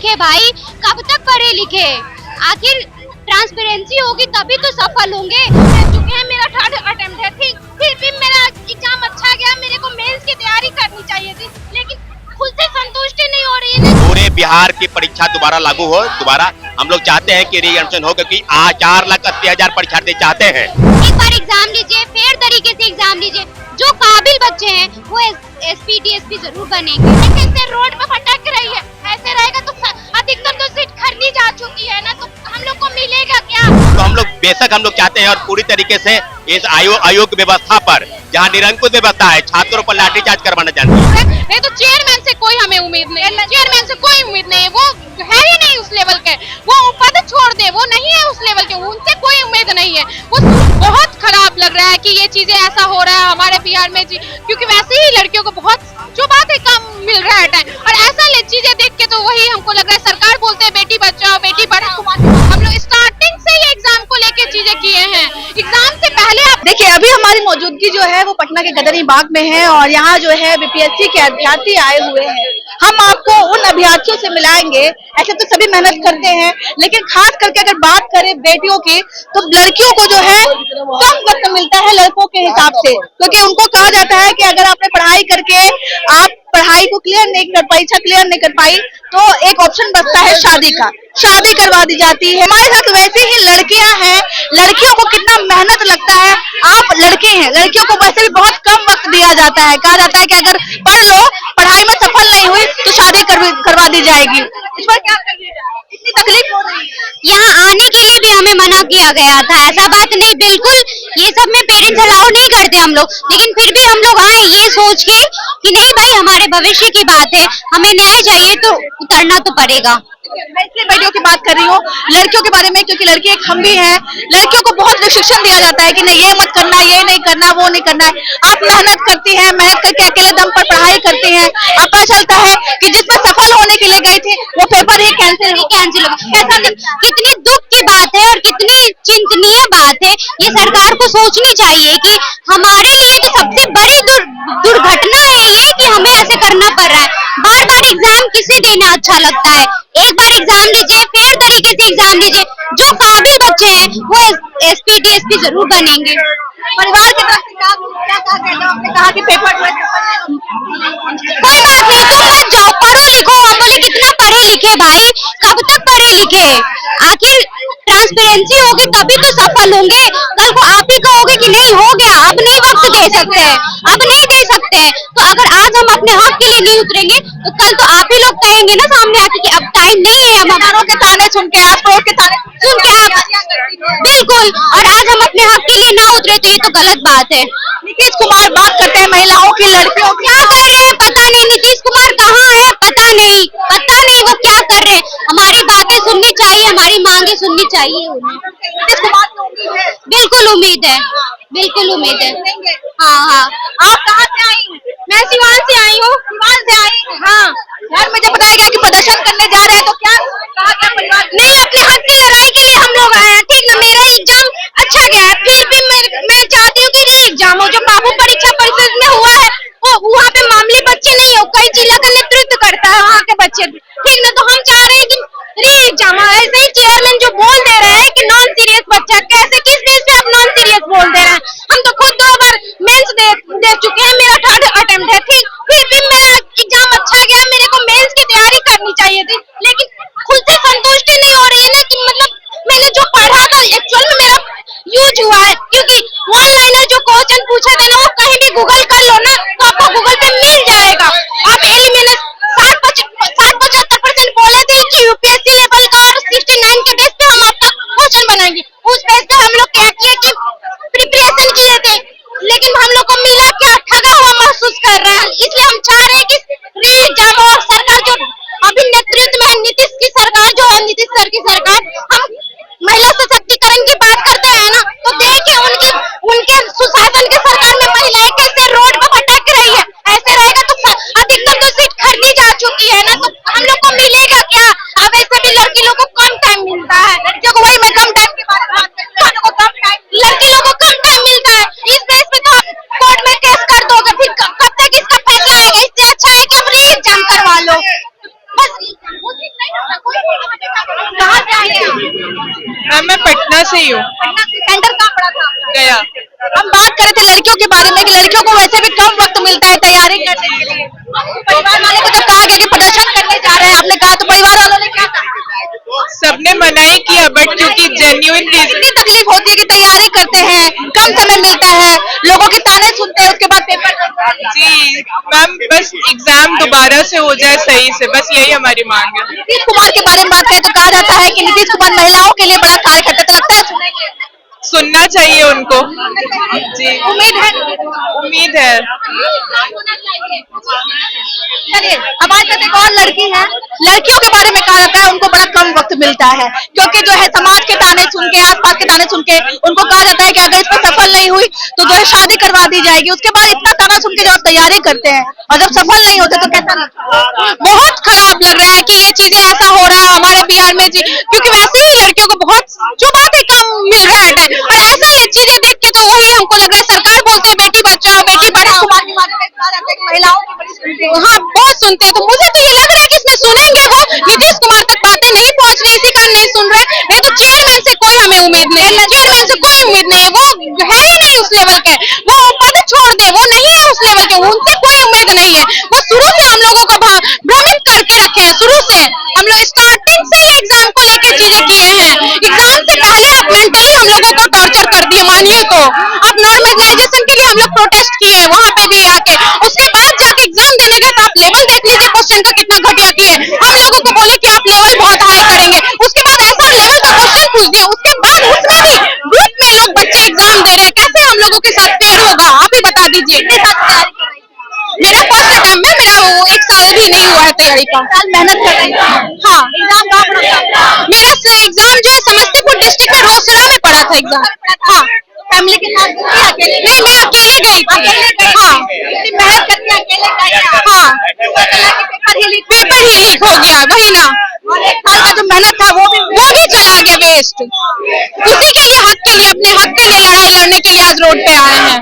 लिखे भाई, कब तक पढ़े लिखे? आखिर ट्रांसपेरेंसी होगी तभी तो सफल होंगे। चुके हैं, मेरा थर्ड अटेम्प्ट है, ठीक, फिर भी मेरा एग्जाम अच्छा गया। मेरे को मेंस की तैयारी करनी चाहिए थी, लेकिन खुद से संतुष्टि नहीं हो रही है। पूरे बिहार की परीक्षा दोबारा लागू हो। दोबारा हम लोग चाहते हैं कि रीएडमिशन हो, क्योंकि 4,80,000 परीक्षार्थी चाहते हैं। एक बार एग्जाम लीजिए, फेयर तरीके से एग्जाम लीजिए। जो काबिल बच्चे हैं वो एसपी डीएसपी जरूर बनेंगे। कैसे रोड पे भटक रही है, ऐसे रहेगा तो अधिकतर तो सीट खरीदी जा चुकी है ना, तो हम लोग को मिलेगा क्या? तो हम लोग बेशक हम लोग चाहते हैं और पूरी तरीके से इस आयोग व्यवस्था पर, जहाँ निरंकुश व्यवस्था है, छात्रों पर लाठीचार्ज करवाना चाहते हैं। नहीं तो चेयरमैन से कोई हमें उम्मीद नहीं है, चेयरमैन से कोई उम्मीद नहीं है, वो है ही नहीं उस लेवल के। वो पद छोड़ दे, वो नहीं है उस लेवल के, उनसे कोई उम्मीद नहीं है। वो बहुत खराब लग रहा है कि ये चीजें ऐसा हो रहा है हमारे बिहार में जी, क्योंकि वैसे ही लड़कियों को बहुत जो बात है कम मिल रहा है टाइम, और ऐसा चीजें देख के तो वही हमको लग रहा है। सरकार बोलते हैं बेटी बचाओ बेटी पढ़ाओ, हम लोग स्टार्टिंग से ही एग्जाम को लेके चीजें किए हैं। एग्जाम से पहले आप देखिए, अभी हमारी मौजूदगी जो है वो पटना के गदरी बाग में है और यहाँ जो है बीपीएससी के अभ्यर्थी आए हुए हैं। हम आपको उन अभ्यर्थियों से मिलाएंगे। ऐसे तो सभी मेहनत करते हैं, लेकिन खास करके अगर बात करें बेटियों की, तो लड़कियों को जो है कम वक्त मिलता है लड़कों के हिसाब से, क्योंकि उनको कहा जाता है कि अगर आपने पढ़ाई करके आप पढ़ाई को क्लियर नहीं कर, परीक्षा क्लियर नहीं कर पाई, तो एक ऑप्शन बचता है शादी का। शादी करवा दी जाती है। हमारे साथ वैसे ही लड़कियां हैं। लड़कियों को कितना मेहनत लगता है। आप लड़के हैं, लड़कियों को वैसे भी बहुत कम वक्त दिया जाता है। कहा जाता है कि अगर पढ़ लो, पढ़ाई में सफल नहीं हुई तो शादी करवा दी जाएगी। इस पर क्या कहिएगा? इतनी तकलीफ हो रही है। यहाँ आने के लिए भी हमें मना किया गया था। ऐसा बात नहीं, बिल्कुल ये सब में पेरेंट्स अलाउ नहीं करते हम लोग, लेकिन फिर भी हम लोग आए ये सोच के कि नहीं भाई हमारे भविष्य की बात है, हमें न्याय चाहिए तो उतरना तो पड़ेगा। मैं इसलिए बेटियों की बात कर रही हूँ, लड़कियों के बारे में, क्योंकि लड़की एक हम भी है। लड़कियों को बहुत शिक्षण दिया जाता है कि नहीं ये मत करना, ये नहीं करना, वो नहीं करना है। आप मेहनत करती हैं, मेहनत करके अकेले दम पर पढ़ाई करती हैं, अब पता चलता है कि जिसमें सफल होने के लिए गई थी वो पेपर ही कैंसिल हो गया। कितनी दुख की बात है और कितनी चिंतनीय बात है। ये सरकार को सोचनी चाहिए कि हमारे लिए जो सबसे बड़ी दुर्घटना है ये कि हमें ऐसे करना पड़ रहा है। बार बार एग्जाम किसे देना अच्छा लगता है? एक बार एग्जाम लीजिए, फेयर तरीके से एग्जाम लीजिए। जो काबिल बच्चे हैं वो एसपी डीएसपी जरूर बनेंगे। परिवार की तरफ से क्या आपने कहा कि पेपर कोई बात नहीं, तुम मत जाओ, पढ़ो लिखो। हम बोले कितना पढ़े लिखे भाई, कब तक पढ़े लिखे? आखिर ट्रांसपेरेंसी होगी तभी तो सफल होंगे। कल को आप ही कहोगे कि नहीं हो गया, अब नहीं वक्त दे सकते हैं, अब नहीं दे सकते हैं। तो अगर आज हम अपने हक के लिए नहीं उतरेंगे तो कल तो आप ही लोग कहेंगे ना सामने आके कि अब टाइम नहीं है। हम हमारों के ताने सुन के, अफरोज के ताने सुन के बिल्कुल, और आज हम अपने हक के लिए ना उतरे तो ये तो गलत बात है। नीतीश कुमार बात करते हैं महिलाओं की, लड़कियों की, क्या कर रहे हैं पता नहीं। नीतीश कुमार कहाँ है पता नहीं वो क्या कर रहे हैं। हमारी बातें सुननी चाहिए, हमारी मांगे सुननी चाहिए उन्हें। नीतीश कुमार को उम्मीद है। बिल्कुल उम्मीद है, बिल्कुल उम्मीद है। हाँ। आप कहाँ से आई हैं? मैं सिवान से आई हूँ। सिवान से आई हैं? हाँ। यार मुझे बताया गया कि प्रदर्शन करने जा रहे हैं, तो क्या कहा क्या परिवार? नहीं, अपने हक की लड़ाई के लिए हम लोग आए हैं, ठीक ना। मेरा एग्जाम अच्छा गया है, फिर भी मैं चाहती हूँ कि री एग्जाम हो। जो बाबू परीक्षा परिषद में हुआ है वो वहाँ पे मामले बच्चे नहीं हो, कई जिला का नेतृत्व करता है वहाँ के बच्चे, ठीक ना। तो हम चाह रहे हैं कि री एग्जाम हो। ऐसे ही चेयरमैन जो बोल दे रहे हैं कि नॉन सीरियस बच्चा, कैसे किस बेस पे आप नॉन सीरियस बोल दे रहे हैं? हम तो खुद 2 बार मेंस दे चुके हैं, मेरा थर्ड अटेम्प्ट है, ठीक, फिर भी मेरा एग्जाम अच्छा गया। मेरे को मेंस की तैयारी करनी चाहिए थी, लेकिन खुद से संतुष्टि नहीं हो रही है ना कि मतलब मैंने जो पढ़ा था एक्चुअल में मेरा यूज हुआ है। क्योंकि ऑनलाइन जो क्वेश्चन पूछे थे ना, वो कहीं भी गूगल कर लो ना तो आपको गूगल पे मिल जाएगा। आप मैंने 60-75% बोले थे कि यूपीएससी लेवल का और 69 के बेस पे हम आपका क्वेश्चन बनाएंगे। उस बेस पे हम लोग क्या किए कि प्रिपरेशन किए थे, लेकिन हम लोग को मिला क्या, ठगा हुआ महसूस कर रहे हैं। इसलिए हम चाह रहे हैं कि री एग्जाम और सरकार जो अभी नेतृत्व में है, नीतीश की सरकार जो है, नीतीश सर की सरकार, हम महिला सशक्तिकरण की बात करते हैं ना, तो देखिए उनके सुशासन के सरकार में महिलाएं कैसे रोड पर भटक रही है। ऐसे रहेगा तो अधिकतर तो सीट खरीदी जा चुकी है ना, तो हम लोग को मिलेगा क्या? अब ऐसे भी लड़की लोग को कम टाइम मिलता है। लड़कियों को वही मैं कम टाइम के बारे में बात करती हूँ, लड़की लोगों को कम टाइम मिलता है। इस बेस पे तो आप कोर्ट में केस कर दोगे, फिर कब तक इसका फैसला आएगा? इससे अच्छा है कि अब री एग्जाम करवा लो। बस कहाँ से आए हैं आप? मैं पटना से ही हूँ। सेंटर कहाँ पड़ा था आपका? गया। हम बात कर रहे थे लड़कियों के बारे में कि लड़कियों को वैसे भी कम वक्त मिलता है तैयारी करने के लिए। परिवार वाले को जब कहा गया कि प्रदर्शन करने जा रहे हैं, आपने कहा तो परिवार वालों ने क्या कहा? सबने मना ही किया, बट क्योंकि जेन्युइन रीजन। कितनी तकलीफ होती है कि तैयारी करते हैं, कम समय मिलता है, लोगों के ताने सुनते हैं, उसके बाद पेपर। जी मैम, बस एग्जाम दोबारा से हो जाए सही से, बस यही हमारी मांग है। नीतीश कुमार के बारे में बात करें तो कहा जाता है कि नीतीश कुमार महिलाओं के लिए बड़ा कार्य करते थे, लगता है सुनेंगे? सुनना चाहिए उनको। जी उम्मीद है। उम्मीद है। चलिए हमारे साथ एक और लड़की है। लड़कियों के बारे में कहा जाता है उनको बड़ा कम वक्त मिलता है, क्योंकि जो है समाज के ताने सुन के, आसपास के ताने सुन के उनको कहा जाता है कि अगर इसमें सफल नहीं हुई तो जो है शादी करवा दी जाएगी। उसके बाद इतना ताना सुन के जब तैयारी करते हैं और जब सफल नहीं होते तो कैसा लगता है? बहुत खराब लग रहा है कि ये चीजें ऐसा हो रहा है हमारे बिहार में जी, क्योंकि वैसे ही लड़कियों को बहुत जो बात है कम मिल रहा है, और ऐसा ये चीजें देख के तो वही हमको लग रहा है सरकार बोलते हैं बेटी बचाओ बेटी पढ़ाओ। कुमार के बारे में कहा जाता है कि महिलाओं की बड़ी सुनते हैं। हाँ बहुत सुनते हैं, तो मुझे तो ये लग रहा है कि इसमें सुनेंगे वो, नीतीश कुमार तक बातें नहीं पहुंच रही, इसी कारण नहीं सुन रहे। नहीं तो चेयरमैन से कोई हमें उम्मीद नहीं है, चेयरमैन से कोई उम्मीद नहीं है, वो है ही नहीं उस लेवल के, वो पद छोड़ दे, वो नहीं है उस लेवल के, उनसे कोई उम्मीद नहीं है। वो शुरू से हम लोगों को भ्रमित करके रखे हैं, शुरू से हम लोग स्टार्टिंग से ही एग्जाम को लेके चीजें किए हैं। एग्जाम से पहले आप मेंटली हम लोगों को टॉर्चर कर दिए, मानिए तो आप नॉर्मलाइजेशन के लिए हम लोग प्रोटेस्ट किए हैं वहां पे भी आके, उसके बाद जाके एग्जाम देने गए तो आप लेवल देख लीजिए क्वेश्चन का कितना घटिया किए। हम लोगों को बोले कि आप लेवल बहुत हाई करेंगे, उसके बाद ऐसा लेवल का क्वेश्चन पूछ दिया, उसके बाद उसमें भी ग्रुप में लोग बच्चे एग्जाम दे रहे हैं, कैसे हम लोगों के साथ फेयर होगा? आप ही बता दीजिए। मेरा फर्स्ट अटेम्प्ट में, मेरा वो 1 साल भी नहीं हुआ है तैयारी का। साल मेहनत कर रही है। हाँ एग्जाम कहाँ पड़ा था? मेरा एग्जाम जो है समस्तीपुर डिस्ट्रिक्ट में रोसड़ा में पड़ा था एग्जाम। हाँ फैमिली के साथ गई या अकेले? नहीं, मैं अकेले गई थी। अकेले गई? हाँ इतनी मेहनत करके अकेले गई आप? हाँ पेपर ही लीक पेपर ही लीक हो गया, वही ना, और 1 साल का जो मेहनत था वो भी चला गया वेस्ट। उसी के लिए हक के लिए, अपने हक के लिए लड़ाई लड़ने के लिए आज रोड पे आए हैं।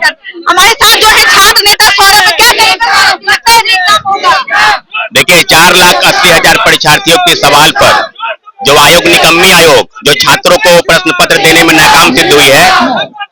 हमारे साथ जो है छात्र नेता सौरभ है, क्या कहेंगे? लगता है एग्जाम होगा। देखिए 4,80,000 परीक्षार्थियों के सवाल पर जो आयोग निकम्मी आयोग जो छात्रों को प्रश्न पत्र देने में नाकाम सिद्ध हुई है,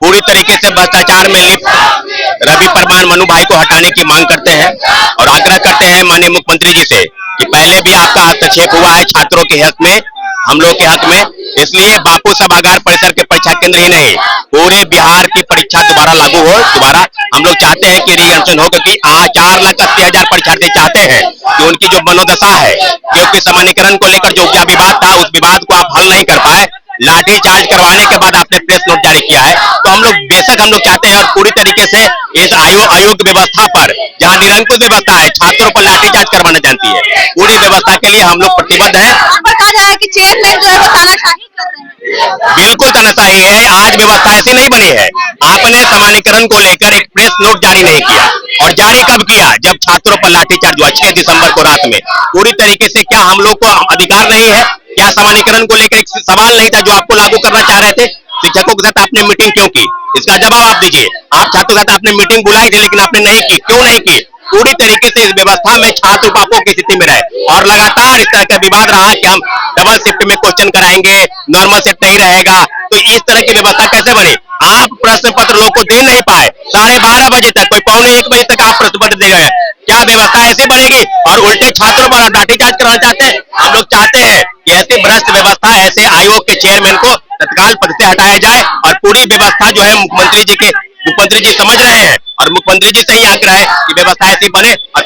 पूरी तरीके से भ्रष्टाचार में लिप्त रवि परमान मनु भाई को हटाने की मांग करते हैं और आग्रह करते हैं माननीय मुख्यमंत्री जी से कि पहले भी आपका हस्तक्षेप हुआ है छात्रों के हक में, हम लोग के हक में, इसलिए बापू सभागार परिसर के परीक्षा केंद्र ही नहीं पूरे बिहार की परीक्षा दोबारा लागू हो। दोबारा हम लोग चाहते हैं कि रीएंशन हो, क्योंकि 4,80,000 परीक्षार्थी चाहते हैं कि उनकी जो मनोदशा है, क्योंकि सामान्यकरण को लेकर जो क्या विवाद था उस विवाद को आप हल नहीं कर पाए, लाठी चार्ज करवाने के बाद आपने प्रेस नोट जारी किया है, तो हम लोग बेशक हम लोग चाहते हैं और पूरी तरीके से इस आयोग व्यवस्था पर, जहां निरंकुश व्यवस्था है, छात्रों पर लाठीचार्ज करवाना जानती है, पूरी व्यवस्था के लिए हम लोग प्रतिबद्ध हैं। कहा जा रहा है कि चेयरमैन जो है वो तानाशाही कर रहे हैं। बिल्कुल तानाशाही है, आज व्यवस्था ऐसी नहीं बनी है। आपने सामान्यकरण को लेकर एक प्रेस नोट जारी नहीं किया, और जारी कब किया? जब छात्रों पर लाठीचार्ज हुआ 6 दिसंबर को रात में। पूरी तरीके से क्या हम लोग को अधिकार नहीं है? क्या सामान्यकरण को लेकर एक सवाल नहीं था जो आपको लागू करना चाह रहे थे? शिक्षकों के साथ आपने मीटिंग क्यों की? इसका जवाब आप दीजिए। आप छात्रों के साथ आपने मीटिंग बुलाई थी, लेकिन आपने नहीं की, क्यों नहीं की? पूरी तरीके से इस व्यवस्था में छात्र बापों की स्थिति में रहे, और लगातार इस तरह का विवाद रहा कि हम डबल शिफ्ट में क्वेश्चन कराएंगे, नॉर्मल शिफ्ट नहीं रहेगा, तो इस तरह की व्यवस्था कैसे बनी? आप प्रश्न पत्र लोग को दे नहीं पाए, 12:30 बजे तक, कोई 12:45 बजे तक आप प्रश्न पत्र दे गए। क्या व्यवस्था ऐसी बनेगी? और उल्टे छात्रों पर लाठीचार्ज कराना चाहते हैं? हम लोग चाहते हैं कि ऐसी भ्रष्ट व्यवस्था, ऐसे आयोग के चेयरमैन को तत्काल पद से हटाया जाए, और पूरी व्यवस्था जो है मुख्यमंत्री जी समझ रहे हैं, और मुख्यमंत्री जी से ही आग्रह है कि व्यवस्था ऐसी बने और